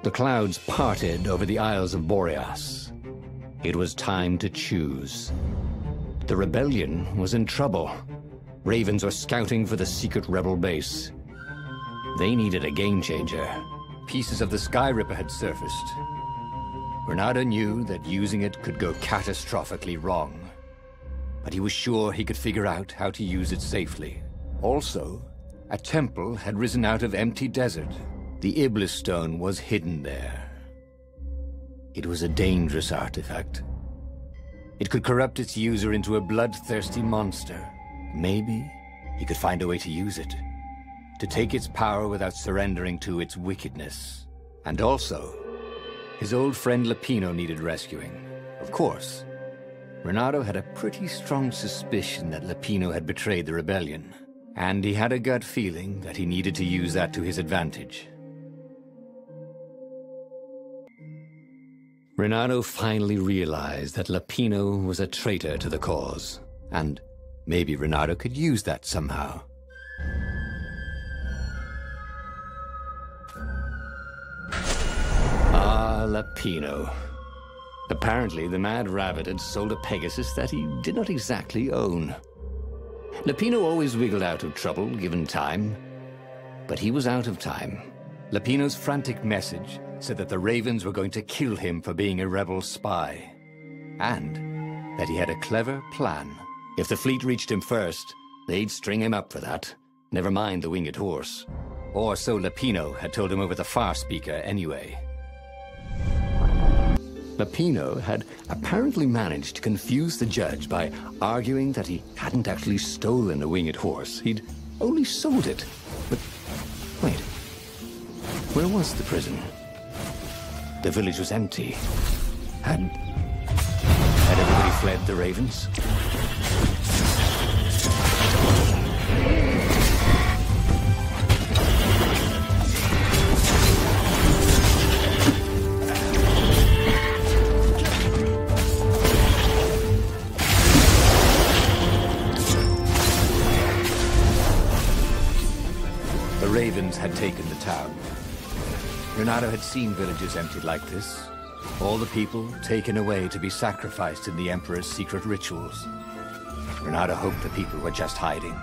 The clouds parted over the Isles of Boreas. It was time to choose. The rebellion was in trouble. Ravens were scouting for the secret rebel base. They needed a game-changer. Pieces of the Sky Ripper had surfaced. Reynardo knew that using it could go catastrophically wrong, but he was sure he could figure out how to use it safely. Also, a temple had risen out of empty desert. The Iblis stone was hidden there. It was a dangerous artifact. It could corrupt its user into a bloodthirsty monster. Maybe he could find a way to use it, to take its power without surrendering to its wickedness. And also, his old friend Lapino needed rescuing. Of course, Reynardo had a pretty strong suspicion that Lapino had betrayed the rebellion, and he had a gut feeling that he needed to use that to his advantage. Reynardo finally realized that Lapino was a traitor to the cause, and maybe Reynardo could use that somehow. Ah, Lapino. Apparently, the Mad Rabbit had sold a Pegasus that he did not exactly own. Lapino always wiggled out of trouble, given time. But he was out of time. Lapino's frantic message said that the Ravens were going to kill him for being a rebel spy, and that he had a clever plan. If the fleet reached him first, they'd string him up for that. Never mind the winged horse. Or so Lapino had told him over the far speaker anyway. Lapino had apparently managed to confuse the judge by arguing that he hadn't actually stolen a winged horse. He'd only sold it. But wait, where was the prison? The village was empty. Had everybody fled the Ravens? The Ravens had taken the town. Reynardo had seen villages emptied like this. All the people taken away to be sacrificed in the Emperor's secret rituals. Reynardo hoped the people were just hiding.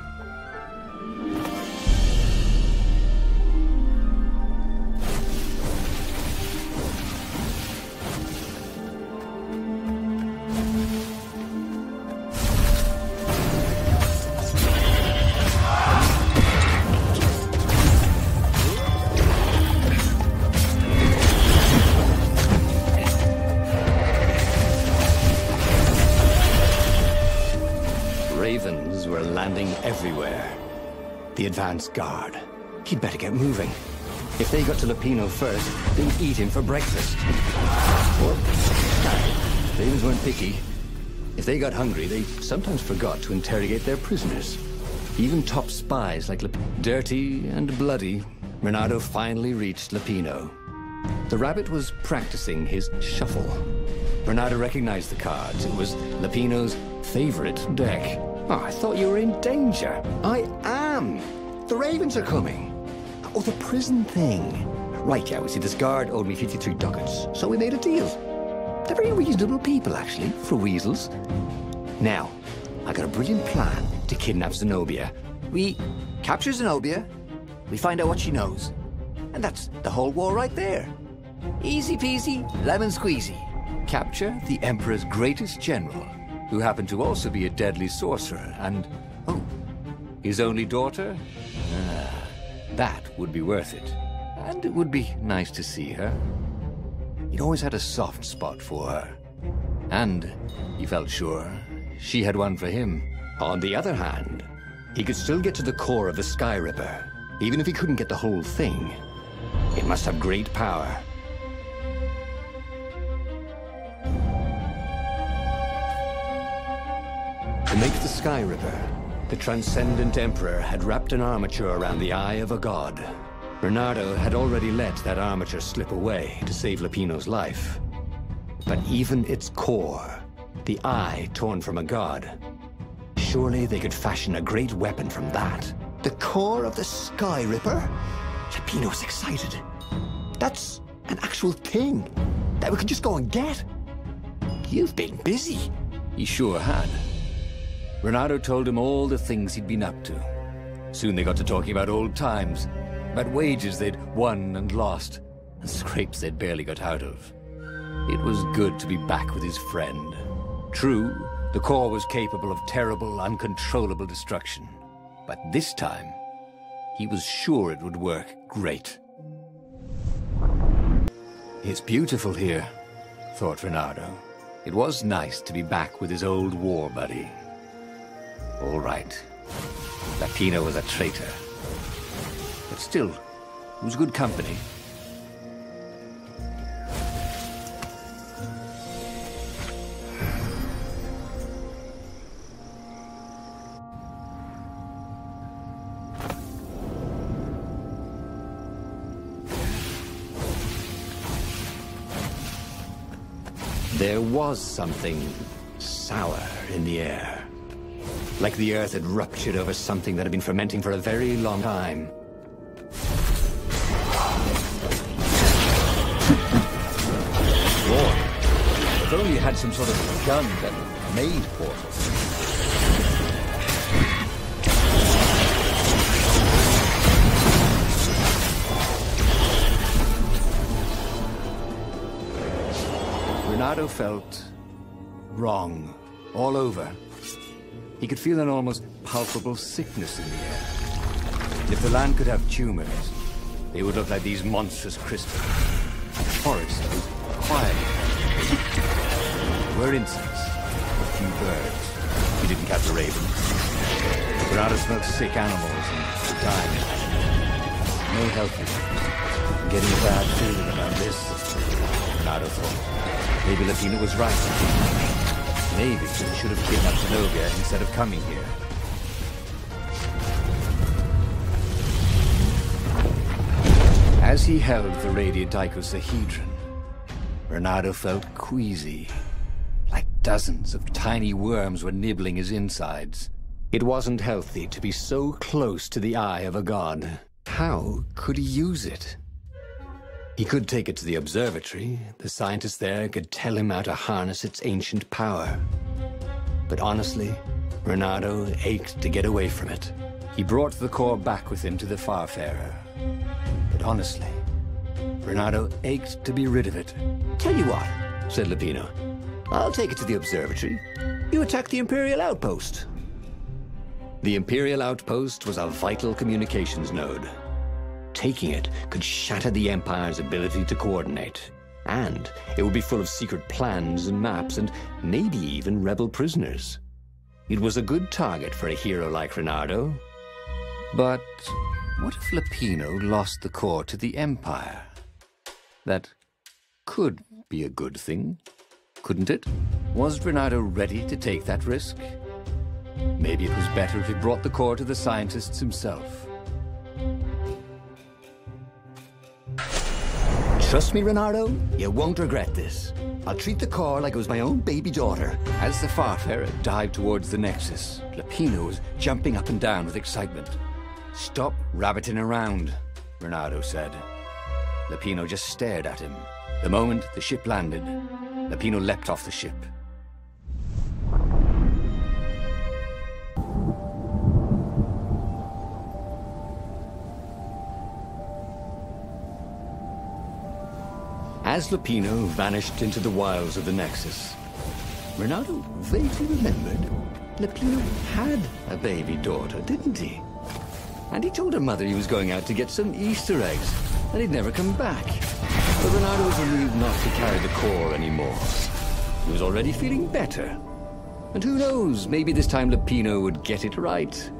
Ravens were landing everywhere. The advance guard. He'd better get moving. If they got to Lapino first, they'd eat him for breakfast. Or, Ravens weren't picky. If they got hungry, they sometimes forgot to interrogate their prisoners. Even top spies like Dirty and bloody, Reynardo finally reached Lapino. The rabbit was practicing his shuffle. Reynardo recognized the cards. It was Lapino's favorite deck. Oh, I thought you were in danger. I am. The Ravens are coming. Oh, the prison thing. Right, yeah, we see this guard owed me 53 ducats, so we made a deal. They're very reasonable people, actually, for weasels. Now, I got a brilliant plan to kidnap Zenobia. We capture Zenobia, we find out what she knows, and that's the whole war right there. Easy peasy, lemon squeezy. Capture the Emperor's greatest general, who happened to also be a deadly sorcerer, and, oh, his only daughter? That would be worth it. And it would be nice to see her. He'd always had a soft spot for her. And he felt sure she had one for him. On the other hand, he could still get to the core of the Sky Ripper, even if he couldn't get the whole thing. It must have great power. To make the Sky Ripper, the transcendent Emperor had wrapped an armature around the eye of a god. Reynardo had already let that armature slip away to save Lapino's life. But even its core, the eye torn from a god, surely they could fashion a great weapon from that. The core of the Sky Ripper? Lapino was excited. That's An actual thing that we could just go and get. You've been busy. He sure had. Reynardo told him all the things he'd been up to. Soon they got to talking about old times, about wages they'd won and lost, and scrapes they'd barely got out of. It was good to be back with his friend. True, the core was capable of terrible, uncontrollable destruction. But this time, he was sure it would work great. It's beautiful here, thought Reynardo. It was nice to be back with his old war buddy. All right, Lapino was a traitor. But still, it was good company. There was something sour in the air. Like the earth had ruptured over something that had been fermenting for a very long time. Lord, if only you had some sort of gun that made portals. Reynardo felt wrong all over. He could feel an almost palpable sickness in the air. If the land could have tumors, they would look like these monstrous crystals. The forest was quiet. There were insects, a few birds. He didn't catch the ravens. Reynardo smelled sick animals and dying. No health issues. Getting a bad feeling about this, Reynardo thought. Maybe Lapino was right. Maybe he should have kidnapped Zenobia instead of coming here. As he held the radiant icosahedron, Reynardo felt queasy. Like dozens of tiny worms were nibbling his insides. It wasn't healthy to be so close to the eye of a god. How could he use it? He could take it to the observatory. The scientists there could tell him how to harness its ancient power. But honestly, Reynardo ached to get away from it. He brought the core back with him to the Farfarer. But honestly, Reynardo ached to be rid of it. Tell you what, said Lapino. I'll take it to the observatory. You attack the Imperial outpost. The Imperial outpost was a vital communications node. Taking it could shatter the Empire's ability to coordinate. And it would be full of secret plans and maps and maybe even rebel prisoners. It was a good target for a hero like Reynardo. But what if Lapino lost the core to the Empire? That could be a good thing, couldn't it? Was Reynardo ready to take that risk? Maybe it was better if he brought the core to the scientists himself. Trust me, Reynardo, you won't regret this. I'll treat the core like it was my own baby daughter. As the Farfarer dived towards the Nexus, Lapino was jumping up and down with excitement. "Stop rabbiting around," Reynardo said. Lapino just stared at him. The moment the ship landed, Lapino leapt off the ship. As Lapino vanished into the wilds of the Nexus, Reynardo vaguely remembered Lapino had a baby daughter, didn't he? And he told her mother he was going out to get some Easter eggs, and he'd never come back. But Reynardo was relieved not to carry the core anymore. He was already feeling better. And who knows, maybe this time Lapino would get it right.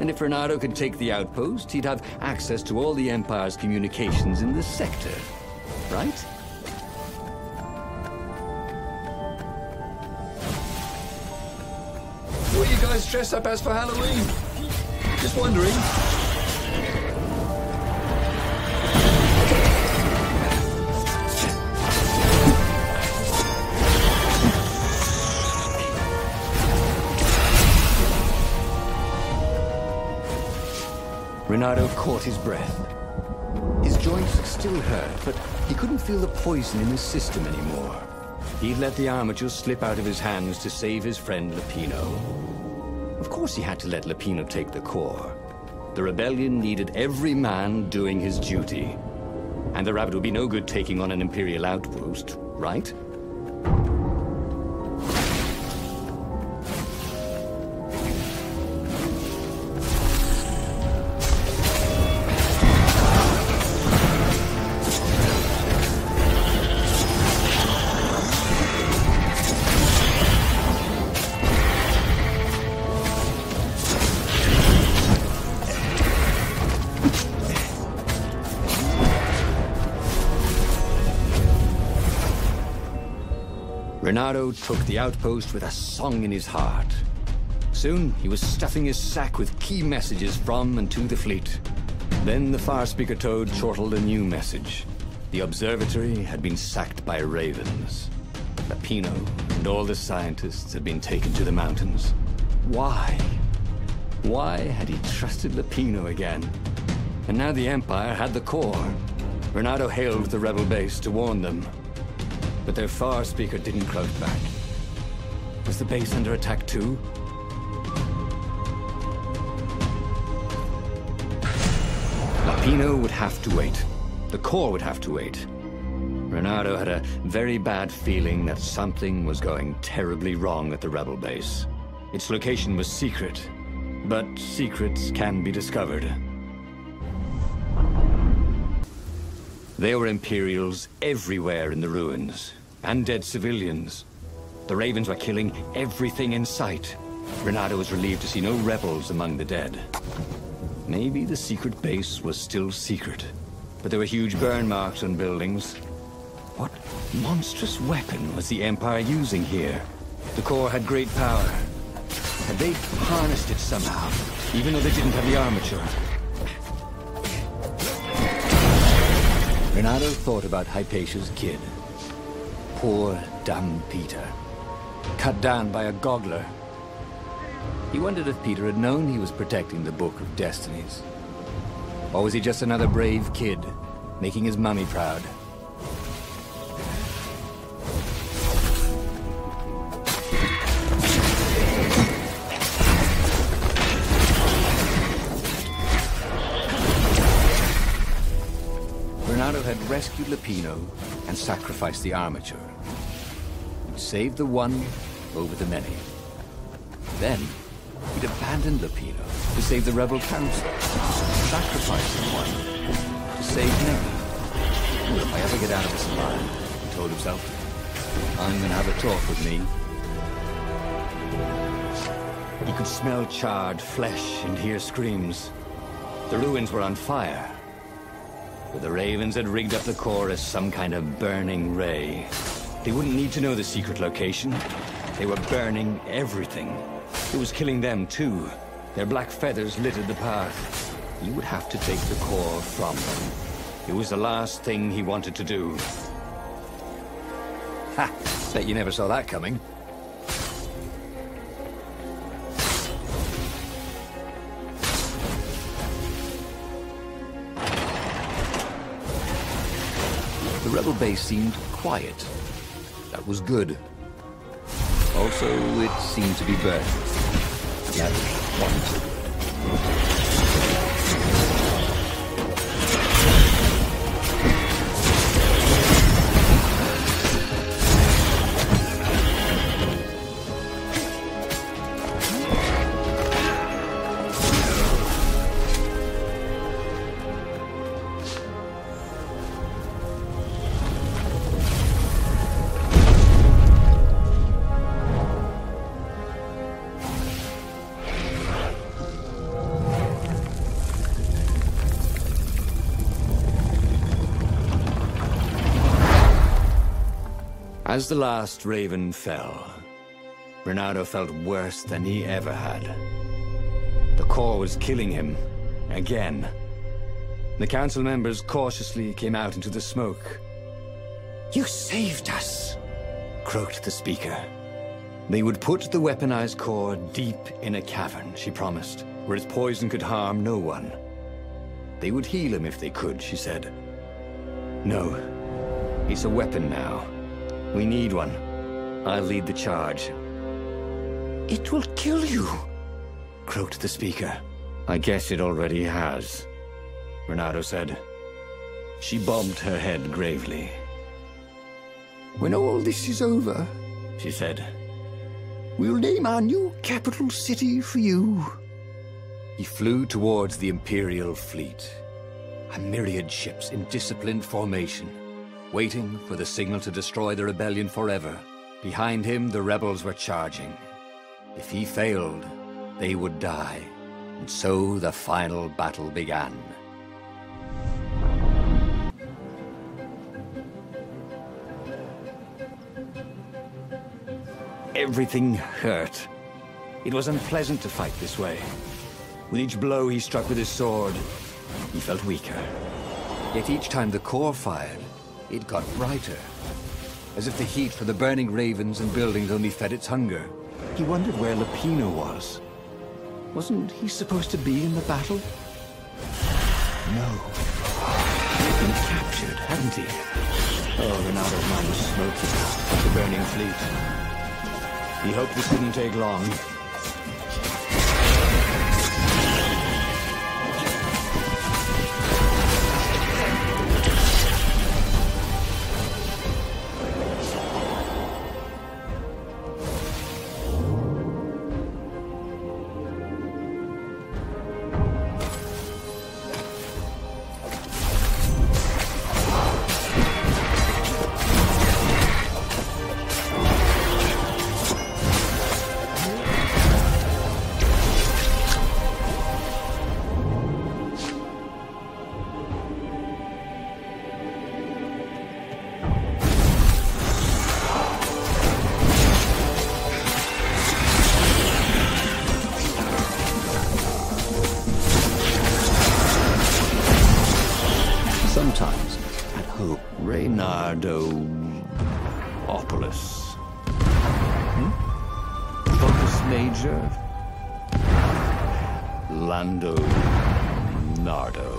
And if Reynardo could take the outpost, he'd have access to all the Empire's communications in the sector. Right? What are you guys dressed up as for Halloween? Just wondering. Reynardo caught his breath. His joints still hurt, but He couldn't feel the poison in his system anymore. He'd let the armature slip out of his hands to save his friend Lupino. Of course he had to let Lupino take the core. The rebellion needed every man doing his duty. And the rabbit would be no good taking on an imperial outpost, right? Reynardo took the outpost with a song in his heart. Soon, he was stuffing his sack with key messages from and to the fleet. Then the far-speaker toad chortled a new message. The observatory had been sacked by ravens. Lupino and all the scientists had been taken to the mountains. Why? Why had he trusted Lupino again? And now the Empire had the core. Reynardo hailed the rebel base to warn them. But their far-speaker didn't crouch back. Was the base under attack too? Lupino would have to wait. The core would have to wait. Reynardo had a very bad feeling that something was going terribly wrong at the rebel base. Its location was secret, but secrets can be discovered. There were Imperials everywhere in the ruins, and dead civilians. The ravens were killing everything in sight. Reynardo was relieved to see no rebels among the dead. Maybe the secret base was still secret, but there were huge burn marks on buildings. What monstrous weapon was the Empire using here? The core had great power. Had they harnessed it somehow, even though they didn't have the armature? Reynardo thought about Hypatia's kid. Poor, dumb Peter. Cut down by a goggler. He wondered if Peter had known he was protecting the Book of Destinies. Or was he just another brave kid, making his mummy proud? Reynardo had rescued Lupino and sacrificed the armature. He'd saved the one over the many. Then, he'd abandoned Lupino to save the rebel council, sacrificed the one to save many. Well, if I ever get out of this alive, he told himself, I'm gonna have a talk with me. He could smell charred flesh and hear screams. The ruins were on fire. But the ravens had rigged up the core as some kind of burning ray. They wouldn't need to know the secret location. They were burning everything. It was killing them too. Their black feathers littered the path. He would have to take the core from them. It was the last thing he wanted to do. Ha! Bet you never saw that coming. The rebel base seemed quiet. That was good. Also, it seemed to be burned. That's one. As the last raven fell, Reynardo felt worse than he ever had. The core was killing him, again. The council members cautiously came out into the smoke. "You saved us," croaked the speaker. They would put the weaponized core deep in a cavern, she promised, where its poison could harm no one. They would heal him if they could, she said. No, It's a weapon now. We need one. I'll lead the charge. It will kill you, croaked the speaker. I guess it already has, Reynardo said. She bobbed her head gravely. When all this is over, she said, we'll name our new capital city for you. He flew towards the Imperial fleet, a myriad ships in disciplined formation, waiting for the signal to destroy the rebellion forever. Behind him, the rebels were charging. If he failed, they would die, and so the final battle began. Everything hurt. It was unpleasant to fight this way. With each blow he struck with his sword, he felt weaker. Yet each time the core fired, it got brighter, as if the heat from the burning ravens and buildings only fed its hunger. He wondered where Lupino was. Wasn't he supposed to be in the battle? No. He'd been captured, hadn't he? Oh, Reynardo's mind was smoking at the burning fleet. He hoped this wouldn't take long. Sometimes, at home, Reynardopolis. Focus Major? Lando Nardo.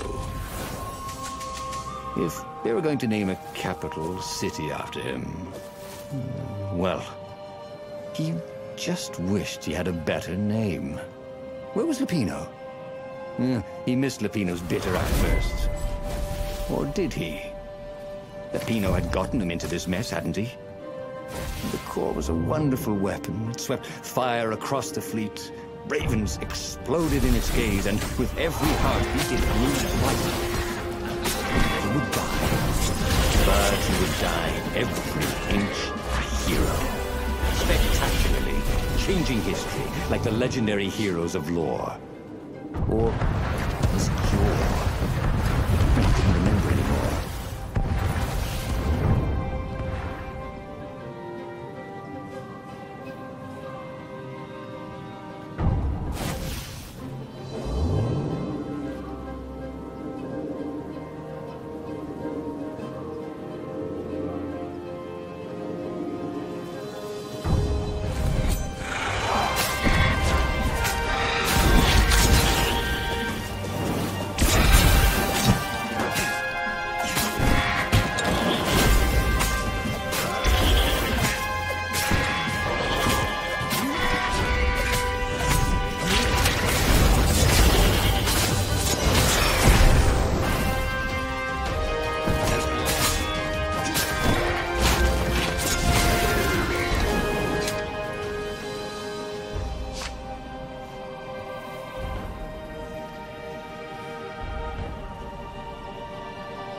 If they were going to name a capital city after him, well, he just wished he had a better name. Where was Lupino? He missed Lupino's bitter outbursts. Or did he? Lupino had gotten him into this mess, hadn't he? The core was a wonderful weapon. It swept fire across the fleet. Ravens exploded in its gaze, and with every heartbeat it grew lighter. He would die. But he would die every inch a hero. Spectacularly, changing history like the legendary heroes of lore. Or his cure. He couldn't remember anymore.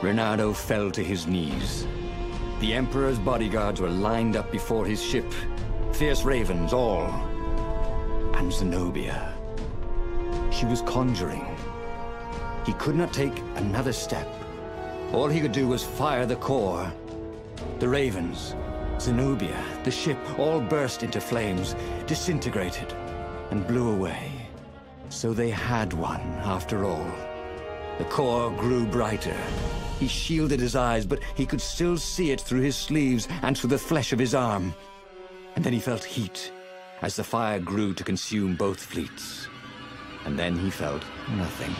Reynardo fell to his knees. The Emperor's bodyguards were lined up before his ship. Fierce ravens, all. And Zenobia. She was conjuring. He could not take another step. All he could do was fire the core. The ravens, Zenobia, the ship, all burst into flames, disintegrated, and blew away. So they had one, after all. The core grew brighter. He shielded his eyes, but he could still see it through his sleeves and through the flesh of his arm. And then he felt heat, as the fire grew to consume both fleets. And then he felt nothing.